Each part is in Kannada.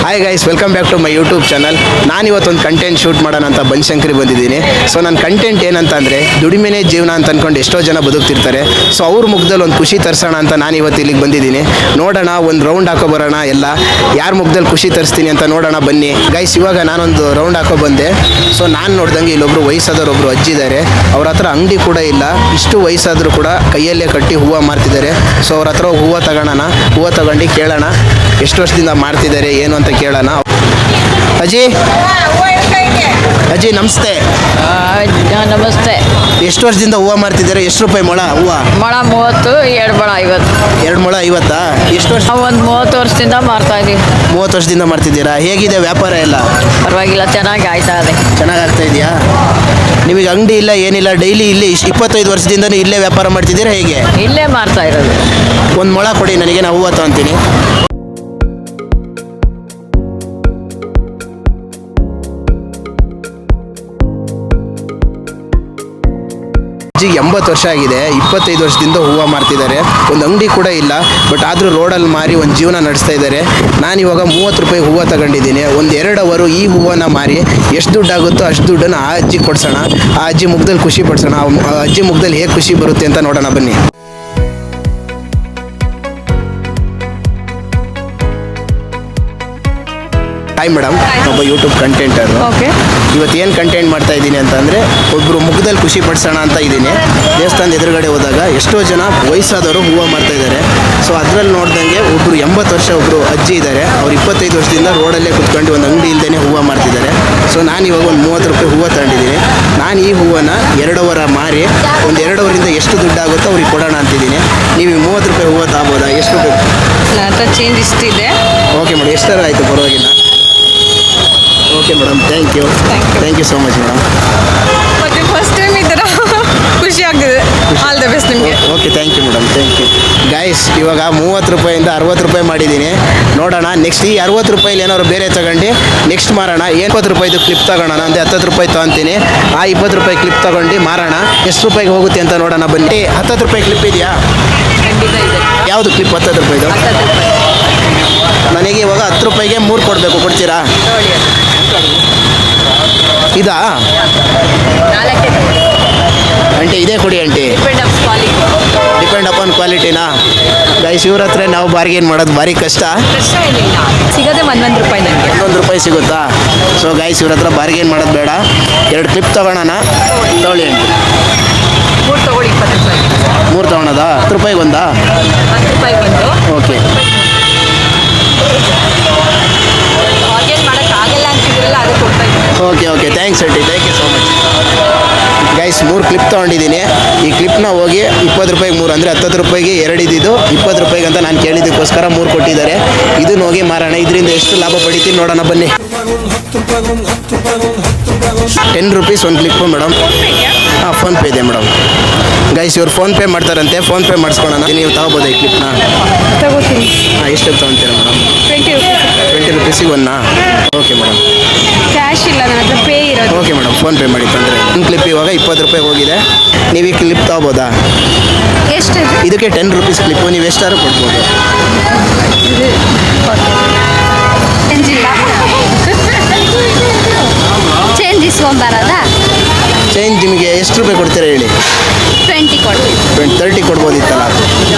Hi guys, welcome back to my YouTube channel. ನಾನಿವತ್ತೊಂದು ಕಂಟೆಂಟ್ ಶೂಟ್ ಮಾಡೋಣ ಅಂತ ಬನಶಂಕರಿ ಬಂದಿದ್ದೀನಿ. ಸೊ ನನ್ನ ಕಂಟೆಂಟ್ ಏನಂತ ಅಂದರೆ ದುಡಿಮೆನೇ ಜೀವನ ಅಂತ ಅಂದ್ಕೊಂಡು ಎಷ್ಟೋ ಜನ ಬದುಕ್ತಿರ್ತಾರೆ. ಸೊ ಅವ್ರ ಮುಖದಲ್ಲಿ ಒಂದು ಖುಷಿ ತರಿಸೋಣ ಅಂತ ನಾನು ಇವತ್ತು ಇಲ್ಲಿಗೆ ಬಂದಿದ್ದೀನಿ. ನೋಡೋಣ, ಒಂದು ರೌಂಡ್ ಹಾಕೋ ಬರೋಣ, ಎಲ್ಲ ಯಾರ ಮುಖದಲ್ಲಿ ಖುಷಿ ತರಿಸ್ತೀನಿ ಅಂತ ನೋಡೋಣ ಬನ್ನಿ ಗೈಸ್. ಇವಾಗ ನಾನೊಂದು ರೌಂಡ್ ಹಾಕೋ ಬಂದೆ. ಸೊ ನಾನು ನೋಡ್ದಂಗೆ ಇಲ್ಲೊಬ್ರು ವಯಸ್ಸಾದವ್ರು ಒಬ್ರು ಅಜ್ಜಿ ಇದ್ದಾರೆ. ಅವ್ರ ಹತ್ರ ಅಂಗಡಿ ಕೂಡ ಇಲ್ಲ, ಇಷ್ಟು ವಯಸ್ಸಾದರೂ ಕೂಡ ಕೈಯಲ್ಲೇ ಕಟ್ಟಿ ಹೂವು ಮಾರ್ತಿದ್ದಾರೆ. ಸೊ ಅವ್ರ ಹತ್ರ ಹೂವು ತಗೋಣ, ಹೂವು ತಗೊಂಡು ಕೇಳೋಣ ಎಷ್ಟು ವರ್ಷದಿಂದ ಮಾಡ್ತಿದ್ದಾರೆ ಏನು ಅಂತ ಕೇಳೋಣ. ಅಜ್ಜಿ ಅಜ್ಜಿ ನಮಸ್ತೆ. ನಮಸ್ತೆ. ಎಷ್ಟು ವರ್ಷದಿಂದ ಹೂವು ಮಾರ್ತಿದ್ದಾರೆ? ಎಷ್ಟು ರೂಪಾಯಿ ಮೊಳ ಹೂವು? ಮೊಳ 30, 2 ಮೊಳ 50. 2 ಮೊಳ 50. ಎಷ್ಟು ವರ್ಷ? ಒಂದು 30 ವರ್ಷದಿಂದ ಮಾರ್ತಾ ಇದೀವಿ. 30 ವರ್ಷದಿಂದ ಮಾಡ್ತಿದ್ದೀರಾ? ಹೇಗಿದೆ ವ್ಯಾಪಾರ ಎಲ್ಲ? ಪರವಾಗಿಲ್ಲ, ಚೆನ್ನಾಗಿ ಆಯ್ತಾ ಇದೆ. ಚೆನ್ನಾಗಿ ಆಗ್ತಾ ಇದೆಯಾ? ನಿಮಗೆ ಅಂಗಡಿ ಇಲ್ಲ ಏನಿಲ್ಲ, ಡೈಲಿ ಇಲ್ಲಿ 25 ವರ್ಷದಿಂದನೂ ಇಲ್ಲೇ ವ್ಯಾಪಾರ ಮಾಡ್ತಿದ್ದೀರಾ ಹೇಗೆ? ಇಲ್ಲೇ ಮಾರ್ತಾ ಇರೋದು. ಒಂದು ಮೊಳ ಕೊಡಿ ನನಗೆ, ನಾನು ಹೂವು ತಗೊತೀನಿ. ಅಜ್ಜಿ 80 ವರ್ಷ ಆಗಿದೆ, 25 ವರ್ಷದಿಂದ ಹೂವು ಮಾರ್ತಿದ್ದಾರೆ. ಒಂದು ಅಂಗಡಿ ಕೂಡ ಇಲ್ಲ, ಬಟ್ ಆದರೂ ರೋಡಲ್ಲಿ ಮಾರಿ ಒಂದು ಜೀವನ ನಡೆಸ್ತಾ ಇದ್ದಾರೆ. ನಾನಿವಾಗ 30 ರೂಪಾಯಿ ಹೂವು ತಗೊಂಡಿದ್ದೀನಿ. ಒಂದು 2 ಅವರು ಈ ಹೂವನ್ನ ಮಾರಿ ಎಷ್ಟು ದುಡ್ಡು ಆಗುತ್ತೋ ಅಷ್ಟು ದುಡ್ಡನ್ನು ಆ ಅಜ್ಜಿ ಕೊಡ್ಸೋಣ, ಆ ಅಜ್ಜಿ ಮುಖದಲ್ಲಿ ಖುಷಿ ಪಡಿಸೋಣ. ಆ ಅಜ್ಜಿ ಮುಖದಲ್ಲಿ ಹೇಗೆ ಖುಷಿ ಬರುತ್ತೆ ಅಂತ ನೋಡೋಣ ಬನ್ನಿ. ಹಾಯ್ ಮೇಡಮ್, ಒಬ್ಬ ಯೂಟ್ಯೂಬ್ ಕಂಟೆಂಟರು. ಇವತ್ತು ಏನು ಕಂಟೆಂಟ್ ಮಾಡ್ತಾ ಇದ್ದೀನಿ ಅಂತಂದರೆ, ಒಬ್ಬರು ಮುಖದಲ್ಲಿ ಖುಷಿ ಪಡಿಸೋಣ ಅಂತ ಇದ್ದೀನಿ. ದೇವಸ್ಥಾನದ ಎದುರುಗಡೆ ಹೋದಾಗ ಎಷ್ಟೋ ಜನ ವಯಸ್ಸಾದವರು ಹೂವು ಮಾರ್ತಾ ಇದ್ದಾರೆ. ಸೊ ಅದರಲ್ಲಿ ನೋಡ್ದಂಗೆ ಒಬ್ಬರು 80 ವರ್ಷ ಒಬ್ಬರು ಅಜ್ಜಿ ಇದ್ದಾರೆ. ಅವ್ರು 25 ವರ್ಷದಿಂದ ರೋಡಲ್ಲೇ ಕುತ್ಕೊಂಡು ಒಂದು ಅಂಗಡಿ ಇಲ್ಲದೇ ಹೂವು ಮಾರ್ತಿದ್ದಾರೆ. ಸೊ ನಾನು ಇವಾಗ ಒಂದು 30 ರೂಪಾಯಿ ಹೂವು ತಗೊಂಡಿದ್ದೀನಿ. ನಾನು ಈ ಹೂವನ್ನು 2 ಅವರ ಮಾರಿ ಒಂದು 2 ಅವರಿಂದ ಎಷ್ಟು ದುಡ್ಡು ಆಗುತ್ತೋ ಅವ್ರಿಗೆ ಕೊಡೋಣ ಅಂತಿದ್ದೀನಿ. ನೀವು 30 ರೂಪಾಯಿ ಹೂವು ತಗೋಬೋದಾ? ಎಷ್ಟು ರೂಪಾಯಿ? ನನ್ನ ಹತ್ರ ಚೇಂಜ್ ಇಷ್ಟಿದೆ. ಓಕೆ ಮೇಡಮ್, ಎಷ್ಟಾರು ಆಯಿತು, ಪರವಾಗಿಲ್ಲ. Okay madam, thank you so much madam. ಮತ್ತೆ ಫಸ್ಟ್ ಟೈಮ್ ಈ ಥರ ಖುಷಿ ಆಗ್ತಿದೆ. ಆಲ್ ದ ಬೆಸ್ಟ್ ನಿಮಗೆ. Okay, thank you madam, thank you. Guys, ಇವಾಗ 30 ರೂಪಾಯಿಂದ 60 ರೂಪಾಯಿ ಮಾಡಿದ್ದೀನಿ. ನೋಡೋಣ ನೆಕ್ಸ್ಟ್ ಈ 60 ರೂಪಾಯಿಲಿ ಏನಾದ್ರು ಬೇರೆ ತಗೊಂಡು ನೆಕ್ಸ್ಟ್ ಮಾರೋಣ. 20 ರೂಪಾಯಿದು ಕ್ಲಿಪ್ ತಗೋಣ ಅಂದರೆ 10 ರೂಪಾಯಿ ತೊಗೊತೀನಿ. ಆ 20 ರೂಪಾಯಿ ಕ್ಲಿಪ್ ತಗೊಂಡು ಮಾರೋಣ. ಎಷ್ಟು ರೂಪಾಯಿಗೆ ಹೋಗುತ್ತೆ ಅಂತ ನೋಡೋಣ ಬನ್ನಿ. 10 ರೂಪಾಯಿ ಕ್ಲಿಪ್ ಇದೆಯಾ? ಖಂಡಿತ ಇದೆ. ಯಾವುದು ಕ್ಲಿಪ್? 10 ರೂಪಾಯಿದು. ನನಗೆ ಇವಾಗ 10 ರೂಪಾಯಿಗೆ 3 ಕೊಡಬೇಕು, ಕೊಡ್ತೀರಾ? ಇದಾ ಆಂಟಿ? ಇದೇ ಕೊಡಿ ಆಂಟಿ. ಡಿಪೆಂಡ್ ಅಪಾನ್ ಕ್ವಾಲಿಟಿನಾ? ಗೈಸ್, ಇವ್ರ ಹತ್ರ ನಾವು ಬಾರ್ಗೇನ್ ಮಾಡೋದು ಭಾರಿ ಕಷ್ಟ. ಸಿಗೋದೆ 11 ರೂಪಾಯಿ ನನಗೆ. 11 ರೂಪಾಯಿ ಸಿಗುತ್ತಾ? ಸೊ ಗೈಸ್, ಇವ್ರ ಹತ್ರ ಬಾರ್ಗೇನ್ ಮಾಡೋದು ಬೇಡ. 2 ಕ್ಲಿಪ್ ತಗೋಣ. ತಗೊಳ್ಳಿ ಆಂಟಿ. 3 ತಗೊಳ್ಳಿ, 20 ರೂಪಾಯಿ. 3 ತಗೊಳೋದಾ? 10 ರೂಪಾಯಿಗೆ ಒಂದಾ? 10 ರೂಪಾಯಿಗೆ ಒಂದು. ಓಕೆ. ಬಾರ್ಗೇನ್ ಮಾಡೋಕ್ಕಾಗಲ್ಲ ಅಂತಿದ್ರಲ್ಲ, ಅದು ಕೊಡ್ತಾ ಇದ್ದೀನಿ. Okay, thanks aunty, thank you so much. Guys, 3 clip ತೊಗೊಂಡಿದ್ದೀನಿ. ಈ ಕ್ಲಿಪ್ನ ಹೋಗಿ 20 ರೂಪಾಯಿಗೆ 3 ಅಂದರೆ 10 ರೂಪಾಯಿಗೆ 2 ಇದ್ದಿದ್ದು 20 ರೂಪಾಯಿಗೆ ಅಂತ ನಾನು ಕೇಳಿದ್ದಕ್ಕೋಸ್ಕರ 3 ಕೊಟ್ಟಿದ್ದಾರೆ. ಇದನ್ನ ಹೋಗಿ ಮಾರೋಣ. ಇದರಿಂದ ಎಷ್ಟು ಲಾಭ ಪಡಿತೀನಿ ನೋಡೋಣ ಬನ್ನಿ. 10 ರೂಪೀಸ್ ಒಂದು ಕ್ಲಿಪ್ಪು ಮೇಡಮ್. ಹಾಂ, ಫೋನ್ಪೇ ಇದೆ ಮೇಡಮ್. ಗೈಸ್, ಇವ್ರು ಫೋನ್ಪೇ ಮಾಡ್ತಾರಂತೆ, ಫೋನ್ಪೇ ಮಾಡಿಸ್ಕೊಳ್ಳೋಣ. ನೀವು ತಗೋಬೋದಾ ಈ ಕ್ಲಿಪ್ನ? ತಗೋತೀನಿ. ಹಾಂ, ಎಷ್ಟು ತೊಗೊತೀರಾ ಮೇಡಮ್? 20 ರೂಪೀಸಿಗೆ ಒನ್ನಾ? Okay madam. ಕ್ಯಾಶ್ ಇಲ್ಲ ನನ್ನ ಹತ್ರ, ಪೇ ಇರೋದು. ಓಕೆ ಮೇಡಮ್, ಫೋನ್ಪೇ ಮಾಡಿ ತೊಂದರೆ. ಒಂದು ಕ್ಲಿಪ್ ಇವಾಗ 20 ರೂಪಾಯಿ ಹೋಗಿದೆ. ನೀವು ಈ ಕ್ಲಿಪ್ ತಗೋಬೋದಾ? ಎಷ್ಟು? ಇದಕ್ಕೆ 10 ರೂಪೀಸ್ ಕ್ಲಿಪ್ಪು, ನೀವು ಎಷ್ಟಾದ್ರು ಕೊಡ್ಬೋದು. ಚೇಂಜ್ ಇಸ್ಕೊಂಬಾರದಾ? ಚೇಂಜ್ ನಿಮಗೆ ಎಷ್ಟು ರೂಪಾಯಿ ಕೊಡ್ತೀರಾ ಹೇಳಿ? 20 ಕೊಡ್ತೀನಿ. 30 ಕೊಡ್ಬೋದಿತ್ತಲ್ಲ?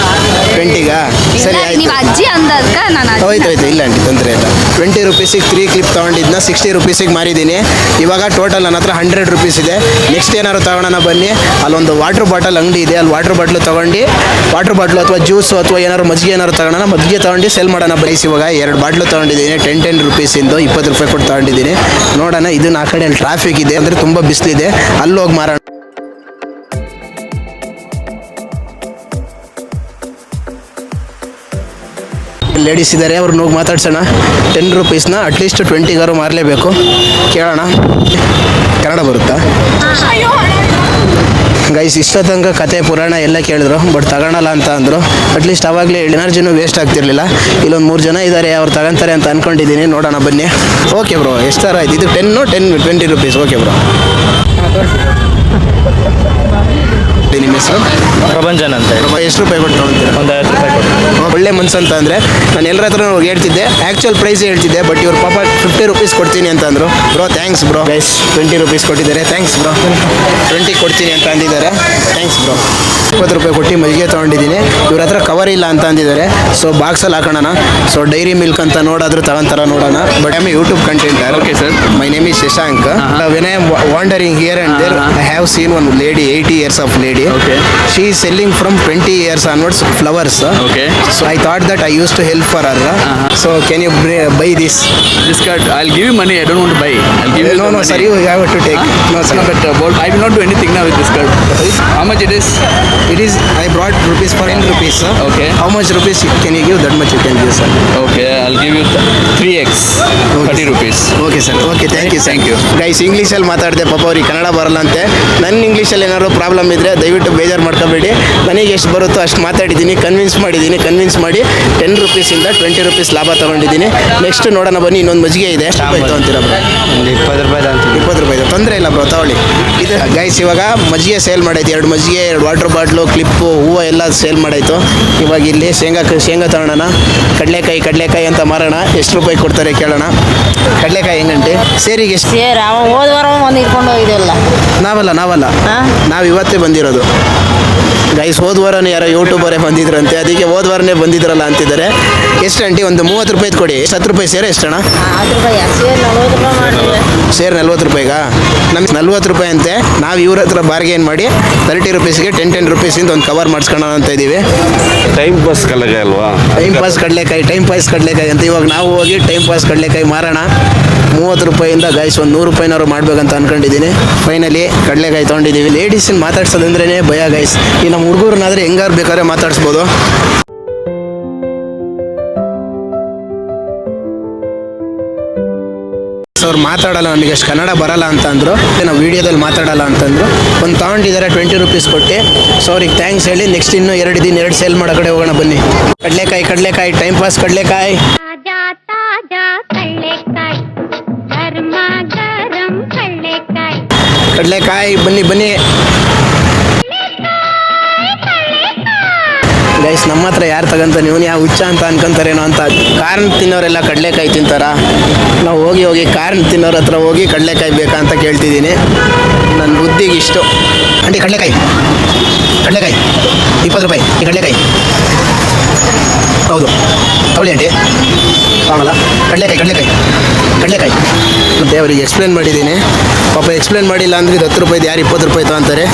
20ಗಾ? ಸರಿ ಆಯ್ತು. ನೀವು ಅಜ್ಜಿ ಅಂದದ್ಕ ನಾನು ಹೋಯ್ತು, ಇಲ್ಲ ಆಂಟಿ, ತೊಂದರೆ ಇಲ್ಲ. 20 ರೂಪೀಸಿಗೆ 3 ಕ್ಲಿಪ್ ತೊಗೊಂಡಿದ್ದನ್ನ 60 ರೂಪೀಸಿಗೆ ಮಾರಿದ್ದೀನಿ. ಇವಾಗ ಟೋಟಲ್ ನನ್ನ ಹತ್ರ 100 ರೂಪೀಸ್ ಇದೆ. ನೆಕ್ಸ್ಟ್ ಏನಾದ್ರು ತಗೊಳ್ಳೋಣ ಬನ್ನಿ. ಅಲ್ಲೊಂದು ವಾಟರ್ ಬಾಟಲ್ ಅಂಗಡಿ ಇದೆ, ಅಲ್ಲಿ ವಾಟರ್ ಬಾಟ್ಲು ತೊಗೊಂಡು ವಾಟರ್ ಬಾಟ್ಲು ಅಥವಾ ಜ್ಯೂಸು ಅಥವಾ ಏನಾದ್ರು ಮಜ್ಜಿಗೆ ಏನಾದ್ರು ತಗೊಳ್ಳೋಣ. ಮಜ್ಜಿಗೆ ತೊಗೊಂಡು ಸೆಲ್ ಮಾಡೋಣ ಬೈಸ್. ಇವಾಗ 2 ಬಾಟ್ಲು ತೊಗೊಂಡಿದ್ದೀನಿ. 10 ರೂಪೀಸಿಂದು 20 ರೂಪಾಯಿ ಕೊಟ್ಟು ತೊಗೊಂಡಿದ್ದೀನಿ. ನೋಡೋಣ. ಇದನ್ನ ಆ ಕಡೆ ಅಲ್ಲಿ ಟ್ರಾಫಿಕ್ ಇದೆ ಅಂದರೆ ತುಂಬ ಬಿಸಿಲಿದೆ, ಅಲ್ಲಿ ಹೋಗಿ ಮಾರೋಣ. ಲೇಡೀಸ್ ಇದ್ದಾರೆ, ಅವ್ರನ್ನ ಹೋಗಿ ಮಾತಾಡ್ಸೋಣ. 10 ರೂಪೀಸ್ನ ಅಟ್ಲೀಸ್ಟ್ 20ಗಾರು ಮಾರಲೇಬೇಕು. ಕೇಳೋಣ. ಕನ್ನಡ ಬರುತ್ತಾ ಗೈಸ್? ಇಷ್ಟ ತನಕ ಕತೆ ಪುರಾಣ ಎಲ್ಲ ಕೇಳಿದ್ರು, ಬಟ್ ತಗೊಳಲ್ಲ ಅಂತ ಅಂದರು. ಅಟ್ಲೀಸ್ಟ್ ಆವಾಗಲೇ ಎನರ್ಜಿನೂ ವೇಸ್ಟ್ ಆಗ್ತಿರ್ಲಿಲ್ಲ. ಇಲ್ಲೊಂದು 3 ಜನ ಇದ್ದಾರೆ, ಅವ್ರು ತಗೊಂತಾರೆ ಅಂತ ಅಂದ್ಕೊಂಡಿದ್ದೀನಿ. ನೋಡೋಣ ಬನ್ನಿ. ಓಕೆ ಬ್ರೋ, ಎಷ್ಟು ಥರ ಆಯ್ತು? ಇದು 20 ರೂಪೀಸ್. Okay bro. ನಿಮ್ಮ ಹೆಸರು? ಪ್ರಪಂಚನ್ ಅಂತ ಹೇಳಿ. ಎಷ್ಟು ರೂಪಾಯಿ ಕೊಟ್ಟು ತೊಗೊಳ್ತೀರಾ? ಒಂದು 50 ರೂಪಾಯಿ ಕೊಟ್ಟು. ಒಳ್ಳೆ ಮನ್ಸು ಅಂತ ಅಂದರೆ ನಾನು ಎಲ್ಲರ ಹತ್ರ ಹೇಳ್ತಿದ್ದೆ, ಆ್ಯಕ್ಚುಯಲ್ ಪ್ರೈಸ್ ಹೇಳ್ತಿದ್ದೆ, ಬಟ್ ಇವ್ರು ಪಾಪ 50 ರೂಪೀಸ್ ಕೊಡ್ತೀನಿ ಅಂತ ಅಂದರು. Bro thanks bro. Guys 20 rupees ಕೊಟ್ಟಿದ್ದಾರೆ, ಥ್ಯಾಂಕ್ಸ್ ಬ್ರೋ. 20 ಕೊಡ್ತೀನಿ ಅಂತ ಅಂದಿದ್ದಾರೆ, ಥ್ಯಾಂಕ್ಸ್ ಬ್ರೋ. 20 ರೂಪಾಯಿ ಕೊಟ್ಟು ಮಜ್ಜಿಗೆ ತೊಗೊಂಡಿದ್ದೀನಿ. ಇವ್ರ ಹತ್ರ ಕವರ್ ಇಲ್ಲ ಅಂತ ಅಂದಿದ್ದಾರೆ, ಸೊ ಬಾಕ್ಸಲ್ಲಿ ಹಾಕೋಣ. ಸೊ ಡೈರಿ ಮಿಲ್ಕ್ ಅಂತ ನೋಡಾದ್ರೂ ತಗೊಂತಾರ ನೋಡೋಣ. But I YouTube content. Okay, sir. My name is Shashank. When I am wandering here and there, I have seen one lady, 80 years of lady. Okay. She is selling from 20 years onwards flowers. Okay. So I thought that I used to help for her. So can you buy this? This card, I'll give you money. I don't want to buy. I'll give you No, the no, money. sir, you have to take. No, sir. No, but I will not do anything now with this card. How much it is? It is, I brought rupees for 10 rupees, sir. Okay. How much rupees can you give? That much you can give, sir. Okay, I'll give you 3x. 30 rupees. Okay sir, okay, thank you. Thank you. Guys ಇಂಗ್ಲೀಷಲ್ಲಿ ಮಾತಾಡಿದೆ, ಪಾಪ ಅವ್ರಿಗೆ ಕನ್ನಡ ಬರಲ್ಲ ಅಂತೆ. ನನ್ನ ಇಂಗ್ಲೀಷಲ್ಲಿ ಏನಾದ್ರು ಪ್ರಾಬ್ಲಮ್ ಇದ್ದರೆ ದಯವಿಟ್ಟು ಬೇಜಾರು ಮಾಡ್ಕೋಬೇಡಿ. ನನಗೆ ಎಷ್ಟು ಬರುತ್ತೋ ಅಷ್ಟು ಮಾತಾಡಿದ್ದೀನಿ, ಕನ್ವಿನ್ಸ್ ಮಾಡಿ 10 ರೂಪೀಸಿಂದ 20 ರೂಪೀಸ್ ಲಾಭ ತೊಗೊಂಡಿದ್ದೀನಿ. ನೆಕ್ಸ್ಟ್ ನೋಡೋಣ ಬನ್ನಿ. ಇನ್ನೊಂದು ಮಜ್ಜಿಗೆ ಇದೆ, ಎಷ್ಟು ರೂಪಾಯಿ ತೊಗೊಂತೀರಾ ಬ್ರೋ? ಒಂದು 20 ರೂಪಾಯಿ ಅಂತ. 20 ರೂಪಾಯಿ ತೊಂದರೆ ಇಲ್ಲ ಬ್ರೋ, ತಗೊಳ್ಳಿ. ಇದು ಗೈಸ್ ಇವಾಗ ಮಜ್ಜಿಗೆ ಸೇಲ್ ಮಾಡೈತಿ. 2 ಮಜ್ಜಿಗೆ, 2 ವಾಟರ್ ಬಾಟ್ಲು, ಕ್ಲಿಪ್ಪು, ಹೂವು ಎಲ್ಲ ಸೇಲ್ ಮಾಡಾಯಿತು. ಇವಾಗ ಇಲ್ಲಿ ಶೇಂಗಾ ತಗೊಳ್ಳೋಣ. ಕಡಲೆಕಾಯಿ ಅಂತ ಮಾರೋಣ. ಎಷ್ಟು ರೂಪಾಯಿ ಕೊಡ್ತಾರೆ ಕೇಳೋಣ. ಕಡಲೆಕಾಯಿ ಹೆಂಗಂಟೆ ಸೇರಿಗೆ ಎಷ್ಟು? ಸೇರ್ ಅವ ಹೋದ್ವಾರ ಒಂದು ಇಟ್ಕೊಂಡು ಹೋಗಿದ್ದೆಲ್ಲ. ನಾವಲ್ಲ ನಾವು ಇವತ್ತೇ ಬಂದಿರೋದು ಗೈಸ್. ಹೋದ್ವಾರನೇ ಯಾರೋ ಯೂಟ್ಯೂಬರೇ ಬಂದಿದ್ರಂತೆ, ಅದಕ್ಕೆ ಹೋದ್ವಾರನೇ ಬಂದಿದ್ರಲ್ಲ ಅಂತಿದ್ದಾರೆ. ಎಷ್ಟು ಆಂಟಿ? ಒಂದು 30 ರೂಪಾಯಿ ಕೊಡಿ. 10 ರೂಪಾಯಿ ಸೇರ ಎಷ್ಟಣ್ಣ? 10 ರೂಪಾಯಿ ಸೇರ್ 40 ರೂಪಾಯಿ ಮಾಡಿದ್ರೆ ಸೇರ್ 40 ರೂಪಾಯಿಗಾ? ನಮ್ಗೆ 40 ರೂಪಾಯಿ ಅಂತೆ. ನಾವು ಇವ್ರ ಹತ್ರ ಬಾರ್ಗೇನ್ ಮಾಡಿ 30 ರೂಪೀಸ್ಗೆ 10 ರೂಪೀಸಿಂದ ಒಂದು ಕವರ್ ಮಾಡಿಸ್ಕೊಳ್ಳೋಣ ಅಂತ ಇದ್ದೀವಿ. ಟೈಮ್ ಪಾಸ್ ಕಡಲೆಕಾಯಿ ಅಲ್ವಾ? ಟೈಮ್ ಪಾಸ್ ಕಡಲೆಕಾಯಿ ಅಂತ ಇವಾಗ ನಾವು ಹೋಗಿ ಟೈಮ್ ಪಾಸ್ ಕಡಲೆಕಾಯಿ ಮಾರೋಣ. 30 ರೂಪಾಯಿಂದ ಗೈಸ್ ಒಂದು 100 ರೂಪಾಯಿನಾರು ಮಾಡ್ಬೇಕಂತ ಅನ್ಕೊಂಡಿದ್ದೀನಿ. ಫೈನಲಿ ಕಡಲೆಕಾಯಿ ತೊಗೊಂಡಿದ್ದೀವಿ. ಲೇಡೀಸನ್ನ ಮಾತಾಡ್ಸೋದಂದ್ರೇ ಭಯ ಗೈಸ್. ಈ ನಮ್ಮ ಹುಡುಗರನ್ನಾದರೆ ಹೆಂಗಾರು ಬೇಕಾದ್ರೆ ಮಾತಾಡಿಸ್ಬೋದು. ಅವ್ರು ಮಾತಾಡಲ್ಲ, ನಮಗೆ ಅಷ್ಟು ಕನ್ನಡ ಬರಲ್ಲ ಅಂತ ಅಂದರು. ನಾವು ವೀಡಿಯೋದಲ್ಲಿ ಮಾತಾಡಲ್ಲ ಅಂತಂದರು. ಒಂದು ತೊಗೊಂಡಿದ್ದಾರೆ 20 ರೂಪೀಸ್ ಕೊಟ್ಟು. ಸೊ ಅವ್ರಿಗೆ ಥ್ಯಾಂಕ್ಸ್ ಹೇಳಿ ನೆಕ್ಸ್ಟ್ ಇನ್ನೂ 2 ದಿನ 2 ಸೇಲ್ ಮಾಡೋ ಕಡೆ ಹೋಗೋಣ ಬನ್ನಿ. ಕಡಲೆಕಾಯಿ ಟೈಮ್ ಪಾಸ್ ಕಡಲೆಕಾಯಿ. ताजा ताजा कल्लेकाई गरमा गरम कल्लेकाई ಕಡಲೆಕಾಯಿ ಬನ್ನಿ. ಗೈಸ್ ನಮ್ಮ ಹತ್ರ ಯಾರು ತಗೊಂತ ನೀವು ಯಾವ ಹುಚ್ಚ ಅಂತ ಅನ್ಕೊಂತಾರೇನೋ ಅಂತ. ಕಾರ್ನ್ ತಿನ್ನೋರೆಲ್ಲ ಕಡಲೆಕಾಯಿ ತಿಂತಾರ? ನಾವು ಹೋಗಿ ಕಾರ್ನ್ ತಿನ್ನೋರ ಹತ್ರ ಹೋಗಿ ಕಡಲೆಕಾಯಿ ಬೇಕಾ ಅಂತ ಕೇಳ್ತಿದ್ದೀನಿ. ನನ್ನ ಬುದ್ಧಿಗೆ ಇಷ್ಟು. ಆಂಟಿ ಕಡಲೆಕಾಯಿ 20 ರೂಪಾಯಿ. ಈ ಕಡಲೆಕಾಯಿ ಹೌದು ತಗೊಳ್ಳಿ ಆಂಟಿ. ಆಮಲ್ಲ ಕಡಲೆಕಾಯಿ ಮತ್ತು ಅವರಿಗೆ ಎಕ್ಸ್ಪ್ಲೇನ್ ಮಾಡಿದ್ದೀನಿ. ಪಾಪ ಎಕ್ಸ್ಪ್ಲೇನ್ ಮಾಡಿಲ್ಲ ಅಂದರೆ ಇದು 10 ರೂಪಾಯಿದು ಯಾರು 20 ರೂಪಾಯಿ ತೊಗೊಂತಾರೆ.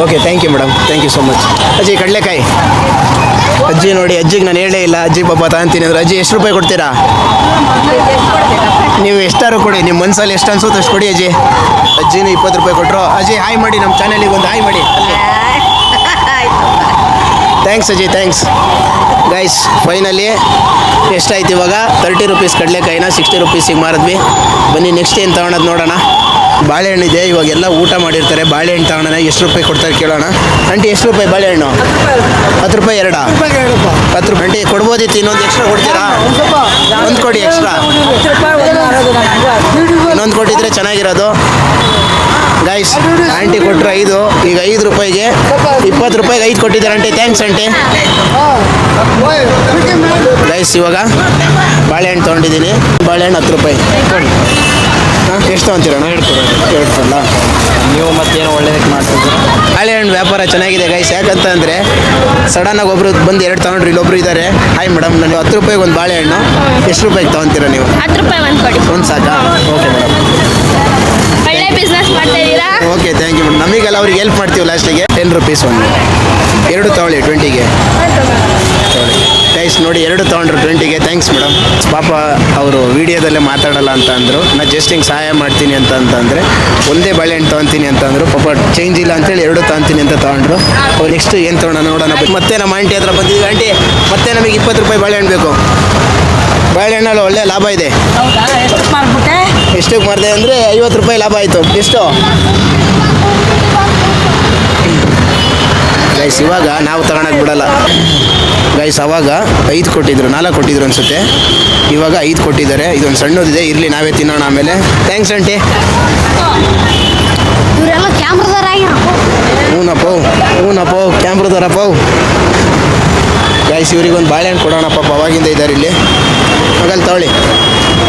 Okay, thank you madam, thank you so much. ಅಜ್ಜಿ ಕಡಲೆಕಾಯಿ. ಅಜ್ಜಿ ನೋಡಿ, ಅಜ್ಜಿಗೆ ನಾನು ಹೇಳೇ ಇಲ್ಲ ಅಜ್ಜಿ ಪಾಪ ತಗೊಂತೀನಿ ಅಂದ್ರೆ. ಅಜ್ಜಿ ಎಷ್ಟು ರೂಪಾಯಿ ಕೊಡ್ತೀರಾ? ನೀವು ಎಷ್ಟಾರು ಕೊಡಿ, ನಿಮ್ಮ ಮನಸ್ಸಲ್ಲಿ ಎಷ್ಟು ಅನ್ಸುತ್ತೆ ಅಷ್ಟು ಕೊಡಿ ಅಜ್ಜಿ. ಅಜ್ಜಿನೂ 20 ರೂಪಾಯಿ ಕೊಟ್ಟರು. ಅಜ್ಜಿ ಹಾಯ್ ಮಾಡಿ, ನಮ್ಮ ಚಾನಲಿಗೆ ಒಂದು ಹಾಯ್ ಮಾಡಿ. ಥ್ಯಾಂಕ್ಸ್ ಅಜ್ಜಿ, ಥ್ಯಾಂಕ್ಸ್. ಗೈಸ್ ಫೈನಲಿ ಎಷ್ಟಾಯ್ತು ಇವಾಗ? 30 ರೂಪೀಸ್ ಕಡಲೆಕಾಯಿನ 60 ರೂಪೀಸಿಗೆ ಮಾರಿದ್ವಿ. ಬನ್ನಿ ನೆಕ್ಸ್ಟ್ ಏನು ತೊಗೊಳೋದು ನೋಡೋಣ. ಬಾಳೆಹಣ್ಣಿದೆ, ಇವಾಗೆಲ್ಲ ಊಟ ಮಾಡಿರ್ತಾರೆ. ಬಾಳೆಹಣ್ಣು ತಗೊಳ್ಳೋಣ. ಎಷ್ಟು ರೂಪಾಯಿ ಕೊಡ್ತಾರೆ ಕೇಳೋಣ. ಆಂಟಿ ಎಷ್ಟು ರೂಪಾಯಿ ಬಾಳೆಹಣ್ಣು? 10 ರೂಪಾಯಿ 2? 10 ರೂಪಾಯಿ. ಆಂಟಿ ಕೊಡ್ಬೋದಿತ್ತು, ಇನ್ನೊಂದು ಎಕ್ಸ್ಟ್ರಾ ಕೊಡ್ತೀರಾ? ಒಂದು ಕೊಡಿ ಎಕ್ಸ್ಟ್ರಾ. ಇನ್ನೊಂದು ಕೊಟ್ಟಿದ್ರೆ ಚೆನ್ನಾಗಿರೋದು. ಗೈಸ್ ಆಂಟಿ ಕೊಟ್ಟರು 5, ಈಗ 5 ರೂಪಾಯಿಗೆ 20 ರೂಪಾಯಿಗೆ 5 ಕೊಟ್ಟಿದ್ದಾರೆ ಆಂಟಿ. Thanks aunty. ಗೈಸ್ ಇವಾಗ ಬಾಳೆಹಣ್ಣು ತೊಗೊಂಡಿದ್ದೀನಿ. ಬಾಳೆಹಣ್ಣು 10 ರೂಪಾಯಿ. ಹಾಂ ಎಷ್ಟು ತೊಗೊಂತೀರಣ್ಣ? 2 ಕೊಡಲ್ಲ? ನೀವು ಮತ್ತೇನು ಒಳ್ಳೇದಕ್ಕೆ ಮಾಡ್ತಿದ್ದೀರಾ? ಬಾಳೆಹಣ್ಣು ವ್ಯಾಪಾರ ಚೆನ್ನಾಗಿದೆ ಗೈಸ್. ಯಾಕಂತ ಅಂದರೆ ಸಡನ್ನಾಗಿ ಒಬ್ಬರು ಬಂದು 2 ತೊಗೊಂಡ್ರು. ಇಲ್ಲೊಬ್ರು ಇದ್ದಾರೆ. ಹಾಯ್ ಮೇಡಮ್, ನನಗೆ 10 ರೂಪಾಯಿಗೆ ಒಂದು ಬಾಳೆಹಣ್ಣು ಎಷ್ಟು ರೂಪಾಯಿಗೆ ತೊಗೊತೀರಾ ನೀವು? 10 ರೂಪಾಯಿ ಒಂದು ಕೊಡಿ. ಒಂದು ಸಾಕಾ? Okay madam. ಒಳ್ಳೆ ಬಿಸ್ನೆಸ್ ಮಾಡ್ತಾ ಇದ್ದೀರಾ. Okay, thank you madam. ನಮಗೆಲ್ಲ ಅವ್ರಿಗೆ ಹೆಲ್ಪ್ ಮಾಡ್ತೀವಿ. ಲಾಸ್ಟಿಗೆ 10 ರೂಪೀಸ್ ಒಂದು 2 ತೊಗೊಳ್ಳಿ 20ಗೆ ತೊಗೊಳ್ಳಿ. ಗೈಸ್ ನೋಡಿ 2 ತೊಗೊಂಡ್ರು 20ಗೆ. Thanks madam. ಪಾಪ ಅವರು ವೀಡಿಯೋದಲ್ಲೇ ಮಾತಾಡಲ್ಲ ಅಂತ ಅಂದರು. ನಾನು ಜಸ್ಟ್ ಹಿಂಗೆ ಸಹಾಯ ಮಾಡ್ತೀನಿ ಅಂತಂದರೆ ಒಂದೇ ಬಾಳೆಹಣ್ಣು ತೊಗೊತೀನಿ ಅಂತಂದರು. ಪಾಪ ಚೇಂಜ್ ಇಲ್ಲ ಅಂತೇಳಿ 2 ತೊಗೊತೀನಿ ಅಂತ ತೊಗೊಂಡ್ರು. ಅವ್ರು ನೆಕ್ಸ್ಟ್ ಏನು ತೊಗೊಳ್ಳೋಣ ನೋಡೋಣ. ಮತ್ತೆ ನಮ್ಮ ಆಂಟಿ ಹತ್ರ ಬಂದಿದ್ವಿ. ಆಂಟಿ ಮತ್ತೆ ನಮಗೆ 20 ರೂಪಾಯಿ ಬಾಳೆಹಣ್ಣು ಬೇಕು. ಬಾಳೆಹಣ್ಣಲ್ಲಿ ಒಳ್ಳೆ ಲಾಭ ಇದೆ. ಎಷ್ಟಕ್ಕೆ ಮಾರಿದೆ ಅಂದರೆ 50 ರೂಪಾಯಿ ಲಾಭ ಆಯಿತು. ಎಷ್ಟು ಗೈಸ್? ಇವಾಗ ನಾವು ತಗೊಳಕ್ಕೆ ಬಿಡಲ್ಲ ಗೈಸ್. ಅವಾಗ 5 ಕೊಟ್ಟಿದ್ರು, 4 ಕೊಟ್ಟಿದ್ರು ಅನಿಸುತ್ತೆ. ಇವಾಗ 5 ಕೊಟ್ಟಿದ್ದಾರೆ. ಇದೊಂದು ಸಣ್ಣದಿದೆ, ಇರಲಿ ನಾವೇ ತಿನ್ನೋಣ ಆಮೇಲೆ. Thanks aunty. ಇವರೆಲ್ಲ ಕ್ಯಾಮ್ರಾದಾರ ಆಗಿರಪ್ಪ. ಹೂನಪ್ಪ ಕ್ಯಾಮ್ರದವರಪ್ಪ. ಗೈಸ್ ಇವ್ರಿಗೊಂದು ಬಾಳೆಹಣ್ಣು ಕೊಡೋಣ ಪಾಪ ಅವಾಗಿಂದ ಇದ್ದಾರೆ ಇಲ್ಲಿ. ಮಗಲ್ಲಿ ತಗೊಳ್ಳಿ,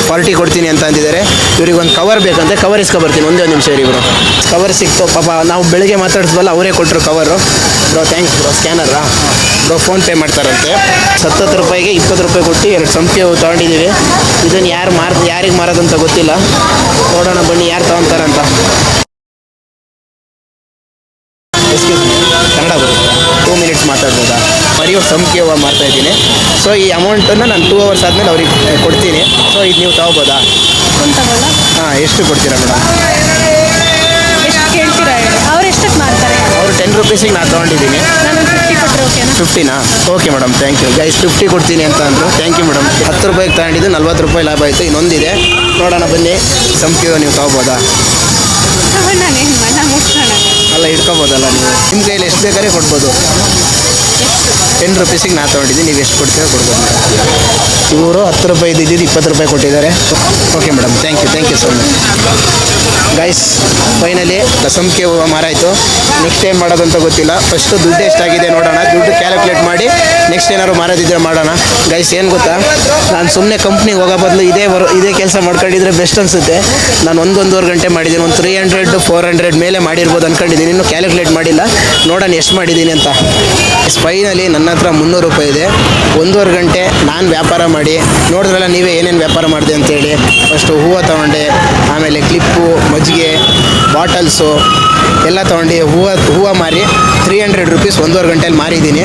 ಪಾರ್ಟಿ ಕೊಡ್ತೀನಿ ಅಂತ ಅಂದಿದ್ದಾರೆ. ಇವ್ರಿಗೊಂದು ಕವರ್ ಬೇಕಂತೆ, ಕವರ್ ಇಸ್ಕೊಬರ್ತೀನಿ. ಒಂದೇ ಒಂದು ನಿಮಿಷ ಇವರು ಕವರ್ ಸಿಕ್ತು ಪಾಪ. ನಾವು ಬೆಳಗ್ಗೆ ಮಾತಾಡಿದ್ವಲ್ಲ ಅವರೇ ಕೊಟ್ಟರು ಕವರು. Bro thanks bro. ಸ್ಕ್ಯಾನರಾ ಬ್ರೋ? ಫೋನ್ಪೇ ಮಾಡ್ತಾರಂತೆ. 70 ರೂಪಾಯಿಗೆ 20 ರೂಪಾಯಿ ಕೊಟ್ಟು 2 ಸಂಪಿಗೆ ಹೂವು ತೊಗೊಂಡಿದ್ದೀವಿ. ಇದನ್ನು ಯಾರಿಗೆ ಮಾರೋದಂತ ಗೊತ್ತಿಲ್ಲ. ನೋಡೋಣ ಬನ್ನಿ ಯಾರು ತೊಗೊತಾರಂತ. ಕನ್ನಡ ಬರುತ್ತೆ, 2 ಮಿನಿಟ್ಸ್ ಮಾತಾಡ್ಬೋದಾ? ಮರಿಯೋ ಸಂಪಿಗೆ ಹೂವು ಮಾಡ್ತಾಯಿದ್ದೀನಿ. ಸೊ ಈ ಅಮೌಂಟನ್ನು ನಾನು 2 ಅವರ್ಸ್ ಆದಮೇಲೆ ಅವ್ರಿಗೆ ಕೊಡ್ತೀನಿ. ಸೊ ಇದು ನೀವು ತೊಗೋಬೋದಾ? ಹಾಂ, ಎಷ್ಟು ಕೊಡ್ತೀರಾ ಮೇಡಮ್? ಎಷ್ಟು ಕೇಳ್ತೀರಾ ಹೇಳಿ? ಅವ್ರು ಎಷ್ಟಕ್ಕೆ ಮಾಡ್ತಾರೆ? ಅವರು 10 ರೂಪೀಸಿಗೆ ನಾನು ತೊಗೊಂಡಿದ್ದೀನಿ. ನಾನು 50 ಕೊಟ್ಟರೆ ಓಕೆನಾ? 50ನಾ? Okay madam, thank you. Guys 50 ಕೊಡ್ತೀನಿ ಅಂತ ಅಂದರು. Thank you madam. 10 ರೂಪಾಯಿಗೆ ತಗೊಂಡಿದ್ದು 40 ರೂಪಾಯಿ ಲಾಭ ಆಯಿತು. ಇನ್ನೊಂದಿದೆ, ನೋಡೋಣ ಬನ್ನಿ. ಸಂಪಿಗೆ ನೀವು ತೊಗೋಬೋದಾ? ನಾನು ಏನು ಮಾಡಿ ನಾನು ಮುಟ್ಸೋಣ. ಅಲ್ಲ, ಇಟ್ಕೋಬೋದಲ್ಲ ನೀವು? ನಿಮ್ಮ ಕೈಯಲ್ಲಿ ಎಷ್ಟು ಬೇಕಾದ್ರೆ ಕೊಡ್ಬೋದು. 10 ರೂಪೀಸಿಗೆ ನಾನು ತೊಗೊಂಡಿದ್ದೀನಿ, ನೀವು ಎಷ್ಟು ಕೊಡ್ತೀರೋ ಕೊಡ್ಬೋದು. ಇವರು 10 ರೂಪಾಯಿ ಇದ್ದಿದ್ದು 20 ರೂಪಾಯಿ ಕೊಟ್ಟಿದ್ದಾರೆ. Okay madam, thank you so much. Guys finally ಸಂಪಿಗೆ ಹೂವು ಮಾರಾಯಿತು. ನೆಕ್ಸ್ಟ್ ಏನು ಮಾಡೋದಂತ ಗೊತ್ತಿಲ್ಲ. ಫಸ್ಟು ದುಡ್ಡು ಎಷ್ಟಾಗಿದೆ ನೋಡೋಣ, ದುಡ್ಡು ಕ್ಯಾಲ್ಕುಲೇಟ್ ಮಾಡಿ ನೆಕ್ಸ್ಟ್ ಏನಾದ್ರು ಮಾರೋದಿದ್ರೆ ಮಾಡೋಣ. ಗೈಸ್ ಏನು ಗೊತ್ತಾ, ನಾನು ಸುಮ್ಮನೆ ಕಂಪ್ನಿಗೆ ಹೋಗೋ ಬದಲು ಇದೇ ಕೆಲಸ ಮಾಡ್ಕೊಂಡಿದ್ರೆ ಬೆಸ್ಟ್ ಅನಿಸುತ್ತೆ. ನಾನು 1-1.5 ಗಂಟೆ ಮಾಡಿದ್ದೀನಿ. ಒಂದು 300-400 ಮೇಲೆ ಮಾಡಿರ್ಬೋದು ಅಂದ್ಕೊಂಡಿದ್ದೀನಿ. ಇನ್ನೂ ಕ್ಯಾಲ್ಕುಲೇಟ್ ಮಾಡಿಲ್ಲ, ನೋಡೋಣ ಎಷ್ಟು ಮಾಡಿದ್ದೀನಿ ಅಂತ. ಫೈನಲಿ ನನ್ನ ಹತ್ರ 300 ರೂಪಾಯಿ ಇದೆ. 1.5 ಗಂಟೆ ನಾನು ವ್ಯಾಪಾರ ಮಾಡಿ ನೋಡಿದ್ರಲ್ಲ ನೀವೇ ಏನೇನು ವ್ಯಾಪಾರ ಮಾಡಿದೆ ಅಂತೇಳಿ. ಫಸ್ಟು ಹೂವು ತೊಗೊಂಡೆ, ಆಮೇಲೆ ಕ್ಲಿಪ್ಪು, ಮಜ್ಜಿಗೆ, ಬಾಟಲ್ಸು ಎಲ್ಲ ತೊಗೊಂಡು ಹೂವು ಮಾರಿ 300 ರೂಪೀಸ್ 1.5 ಗಂಟೆಯಲ್ಲಿ ಮಾರಿದ್ದೀನಿ.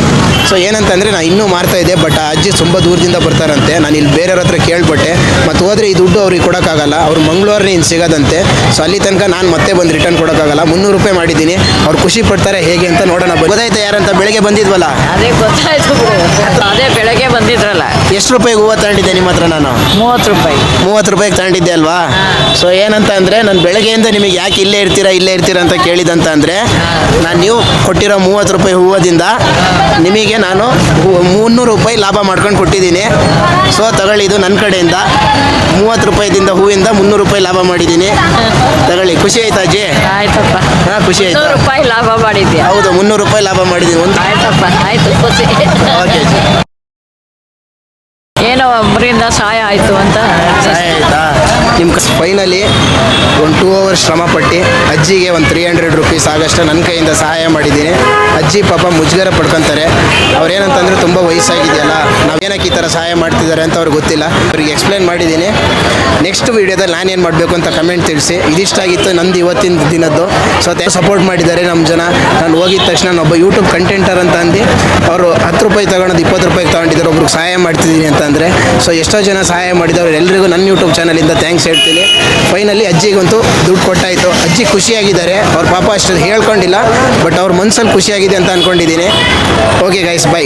ಸೊ ಏನಂತಂದರೆ ನಾನು ಇನ್ನೂ ಮಾರ್ತಾಯಿದ್ದೆ, ಬಟ್ ಆ ಅಜ್ಜಿ ತುಂಬ ದೂರದಿಂದ ಬರ್ತಾರಂತೆ. ನಾನು ಇಲ್ಲಿ ಬೇರೆಯವ್ರ ಹತ್ರ ಕೇಳ್ಬಿಟ್ಟೆ. ಮತ್ತು ಹೋದರೆ ಈ ದುಡ್ಡು ಅವ್ರಿಗೆ ಕೊಡೋಕ್ಕಾಗಲ್ಲ, ಅವ್ರು ಮಂಗಳೂರನ್ನೇ ಇನ್ನು ಸಿಗೋದಂತೆ. ಸೊ ಅಲ್ಲಿ ತನಕ ನಾನು ಮತ್ತೆ ಬಂದು ರಿಟರ್ನ್ ಕೊಡೋಕ್ಕಾಗಲ್ಲ. 300 ರೂಪಾಯಿ ಮಾಡಿದ್ದೀನಿ. ಅವ್ರು ಖುಷಿ ಪಡ್ತಾರೆ ಹೇಗೆ ಅಂತ ನೋಡೋಣ. ಗೊತ್ತಾಯ್ತಾ ಯಾರಂತ? ಬೆಳಗ್ಗೆ ಬಂದಿದ್ವಲ್ಲ, ಅದೇ ಗೊತ್ತಾಯ್ತು ಬಿಡು. ಅದೇ ಬೆಳಗ್ಗೆ ಬಂದಿದ್ರಲ್ಲ. ಎಷ್ಟು ರೂಪಾಯಿಗೆ ಹೂವು ತಗೊಂಡಿದ್ದೆ ನಿಮ್ಮ ಹತ್ರ? ನಾನು 30 ರೂಪಾಯಿ. 30 ರೂಪಾಯಿಗೆ ತಗೊಂಡಿದ್ದೆ ಅಲ್ವಾ? ಸೊ ಏನಂತ ಅಂದರೆ ನಾನು ಬೆಳಗ್ಗೆಯಿಂದ ನಿಮಗೆ ಯಾಕೆ ಇಲ್ಲೇ ಇರ್ತೀರಾ ಅಂತ ಕೇಳಿದಂತ ಅಂದರೆ, ನಾನು ನೀವು ಕೊಟ್ಟಿರೋ 30 ರೂಪಾಯಿ ಹೂವದಿಂದ ನಿಮಗೆ ನಾನು 300 ರೂಪಾಯಿ ಲಾಭ ಮಾಡ್ಕೊಂಡು ಕೊಟ್ಟಿದ್ದೀನಿ. ಸೊ ತಗೊಳ್ಳಿ, ಇದು ನನ್ನ ಕಡೆಯಿಂದ 30 ರೂಪಾಯಿದಿಂದ ಹೂವಿಂದ 300 ರೂಪಾಯಿ ಲಾಭ ಮಾಡಿದ್ದೀನಿ. ತಗೊಳ್ಳಿ, ಖುಷಿ ಆಯ್ತಾ ಅಜ್ಜಿ? ಆಯ್ತಪ್ಪ. ಹಾಂ, ಖುಷಿ ಆಯ್ತು. 300 ರೂಪಾಯಿ ಲಾಭ ಮಾಡಿದ್ಯಾ? ಹೌದು, 300 ರೂಪಾಯಿ ಲಾಭ ಮಾಡಿದ್ದೀನಿ. ಆಯ್ತಪ್ಪ, ಆಯ್ತು, ಖುಷಿ. ಓಕೆ ಅಜ್ಜಿ. ಏನೋ ಒಬ್ಬರಿಂದ ಸಹಾಯ ಆಯಿತು ಅಂತ. ಸಹಾಯ ಆಯಿತಾ ನಿಮ್ಗೆ? ಫೈನಲಿ ಒಂದು 2 ಅವರ್ಸ್ ಶ್ರಮಪಟ್ಟು ಅಜ್ಜಿಗೆ ಒಂದು 300 ರೂಪೀಸ್ ಆಗಷ್ಟು ನನ್ನ ಕೈಯಿಂದ ಸಹಾಯ ಮಾಡಿದ್ದೀನಿ. ಅಜ್ಜಿ ಪಾಪ ಮುಜುಗರ ಪಡ್ಕೊತಾರೆ. ಅವ್ರೇನಂತಂದರೆ ತುಂಬ ವಯಸ್ಸಾಗಿದೆಯಲ್ಲ, ನಾವೇನಕ್ಕೆ ಈ ಥರ ಸಹಾಯ ಮಾಡ್ತಿದ್ದಾರೆ ಅಂತ ಅವ್ರಿಗೆ ಗೊತ್ತಿಲ್ಲ. ಅವ್ರಿಗೆ ಎಕ್ಸ್ಪ್ಲೈನ್ ಮಾಡಿದ್ದೀನಿ. ನೆಕ್ಸ್ಟ್ ವೀಡಿಯೋದಲ್ಲಿ ನಾನೇನು ಮಾಡಬೇಕು ಅಂತ ಕಮೆಂಟ್ ತಿಳಿಸಿ. ಇದಿಷ್ಟಾಗಿತ್ತು ನಂದು ಇವತ್ತಿನ ದಿನದ್ದು. ಸೊ ಸಪೋರ್ಟ್ ಮಾಡಿದ್ದಾರೆ ನಮ್ಮ ಜನ. ನಾನು ಹೋಗಿದ ತಕ್ಷಣ ಒಬ್ಬ ಯೂಟ್ಯೂಬ್ ಕಂಟೆಂಟರ್ ಅಂತ ಅಂದು ಅವರು 10 ರೂಪಾಯಿ ತೊಗೊಳೋದು 20 ರೂಪಾಯಿಗೆ ತೊಗೊಂಡಿದ್ದಾರೆ. ಒಬ್ರಿಗೆ ಸಹಾಯ ಮಾಡ್ತಿದ್ದೀನಿ ಅಂತಂದರೆ. ಸೊ ಎಷ್ಟೋ ಜನ ಸಹಾಯ ಮಾಡಿದವರು ಎಲ್ಲರಿಗೂ ನನ್ನ ಯೂಟ್ಯೂಬ್ ಚಾನಲಿಂದ ಥ್ಯಾಂಕ್ಸ್ ಹೇಳ್ತೀನಿ. ಫೈನಲಿ ಅಜ್ಜಿಗಂತೂ ದುಡ್ಡು ಕೊಟ್ಟಾಯಿತು. ಅಜ್ಜಿ ಖುಷಿಯಾಗಿದ್ದಾರೆ. ಅವ್ರ ಪಾಪ ಅಷ್ಟು ಹೇಳ್ಕೊಂಡಿಲ್ಲ, ಬಟ್ ಅವ್ರ ಮನಸ್ಸಲ್ಲಿ ಖುಷಿಯಾಗಿದೆ ಅಂತ ಅಂದ್ಕೊಂಡಿದ್ದೀನಿ. Okay guys, by.